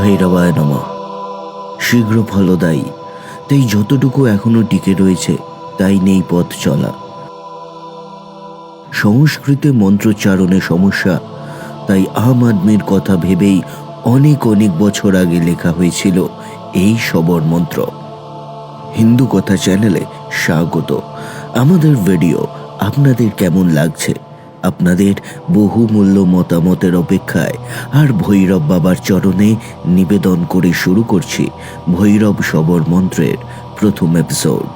ভৈরবায় নমঃ। শীঘ্র ফলদায়ী, তাই যতটুকু এখনো টিকে রয়েছে তাই নেই পথ চলা। সংস্কৃতে মন্ত্রোচ্চারণে সমস্যা, তাই আম আদমির কথা ভেবেই অনেক অনেক বছর আগে লেখা হয়েছিল এই সবর মন্ত্র। হিন্দু কথা চ্যানেলে স্বাগত। আমাদের ভিডিও আপনাদের কেমন লাগছে? আপনাদের বহুমূল্য মতামতের অপেক্ষায় আর ভৈরব বাবার চরণে নিবেদন করে শুরু করছি ভৈরব সবর মন্ত্রের প্রথম এপিসোড।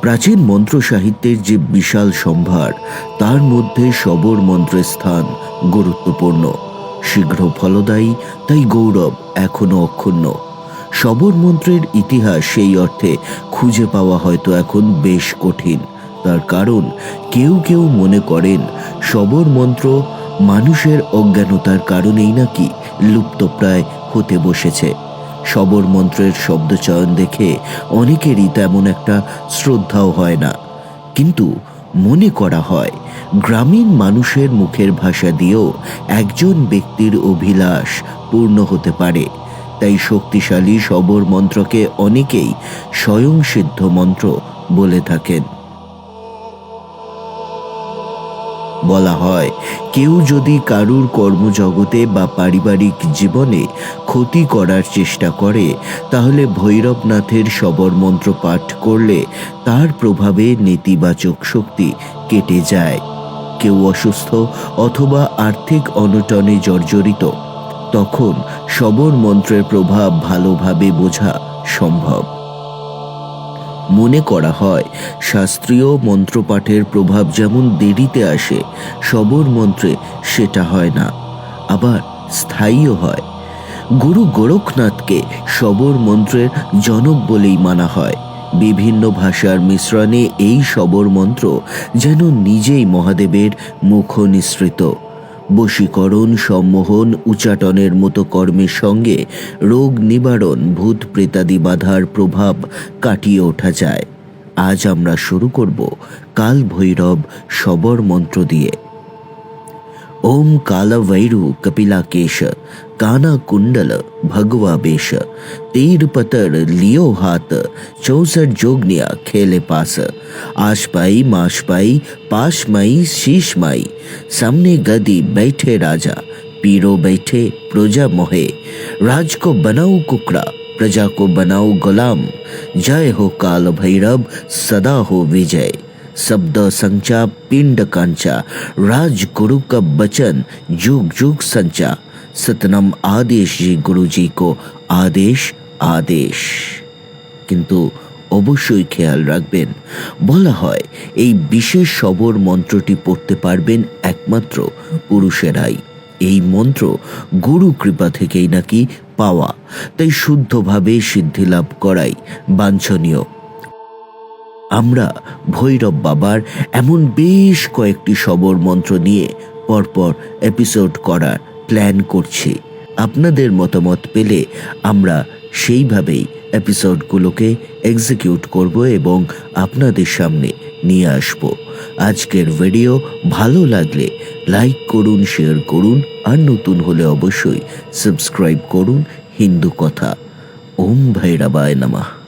প্রাচীন মন্ত্র সাহিত্যের যে বিশাল সম্ভার, তার মধ্যে সবর মন্ত্রের স্থান গুরুত্বপূর্ণ। শীঘ্র ফলদায়ী, তাই গৌরব এখনো অক্ষুণ্ণ। সবর মন্ত্রের ইতিহাস সেই অর্থে খুঁজে পাওয়া হয়তো এখন বেশ কঠিন। তার কারণ কেউ কেউ মনে করেন সবর মন্ত্র মানুষের অজ্ঞানতার কারণেই নাকি লুপ্তপ্রায় হতে বসেছে। সবর মন্ত্রের শব্দচয়ন দেখে অনেকেরই তেমন একটা শ্রদ্ধাও হয় না, কিন্তু মনে করা হয় গ্রামীণ মানুষের মুখের ভাষা দিয়েও একজন ব্যক্তির অভিলাষ পূর্ণ হতে পারে। তাই শক্তিশালী সবর মন্ত্রকে অনেকেই স্বয়ংসিদ্ধ মন্ত্র বলে থাকেন। বলা হয় কেউ যদি কারুর কর্মজগতে বা পারিবারিক জীবনে ক্ষতি করার চেষ্টা করে, তাহলে ভৈরবনাথের সবর মন্ত্র পাঠ করলে তার প্রভাবে নেতিবাচক শক্তি কেটে যায়। কেউ অসুস্থ অথবা আর্থিক অনটনে জর্জরিত, তখন সবর মন্ত্রের প্রভাব ভালোভাবে বোঝা সম্ভব। মনে করা হয় শাস্ত্রীয় মন্ত্রপাঠের প্রভাব যেমন দেরিতে আসে, সবর মন্ত্রে সেটা হয় না, আবার স্থায়ীও হয়। গুরু গোরখনাথকে সবর মন্ত্রের জনক বলেই মানা হয়। বিভিন্ন ভাষার মিশ্রণে এই সবর মন্ত্র যেন নিজেই মহাদেবের মুখ নিঃসৃত। বশীকরণ, সম্মোহন, উচ্চাটনের মতো কর্মের সঙ্গে রোগ নিবারণ, ভূত প্রেতাদি বাধার প্রভাব কাটিয়ে ওঠা যায়। আজ আমরা শুরু করব কাল ভৈরব সবর মন্ত্র দিয়ে। ओम काला वैरु कपिलाकेश, काना कुंडल भगवा बेश, तीर पतर लियो हाथ, 64 जोगनिया खेले पास, आश पाई माश पाई पाश माई शीश माई, सामने गदी बैठे राजा, पीरो बैठे प्रजा मोहे, राज को बनाओ कुकड़ा, प्रजा को बनाओ गुलाम, जय हो काल भैरव सदा हो विजय, शब्द संचा पिंड कांचा, राजगुरु का बचन जुग जुग संचा, सतनम आदेश जी गुरु जी को आदेश आदेश। किंतु অবশ্যই খেয়াল রাখবেন, বলা হয় এই বিশেষ সবর মন্ত্রটি পড়তে পারবেন একমাত্র পুরুষেরাই। এই মন্ত্র গুরু কৃপা থেকেই নাকি পাওয়া, তাই শুদ্ধভাবে সিদ্ধি লাভ করাই বাঞ্ছনীয়। আমরা ভৈরব বাবার এমন বেশ কয়েকটি সবর মন্ত্র নিয়ে পরপর এপিসোড করার প্ল্যান করছি। আপনাদের মতামত পেলে আমরা সেইভাবেই এপিসোডগুলোকে এক্সিকিউট করব এবং আপনাদের সামনে নিয়ে আসব। আজকের ভিডিও ভালো লাগলে লাইক করুন, শেয়ার করুন, আর নতুন হলে অবশ্যই সাবস্ক্রাইব করুন হিন্দু কথা। ওম ভৈরবায় নমঃ।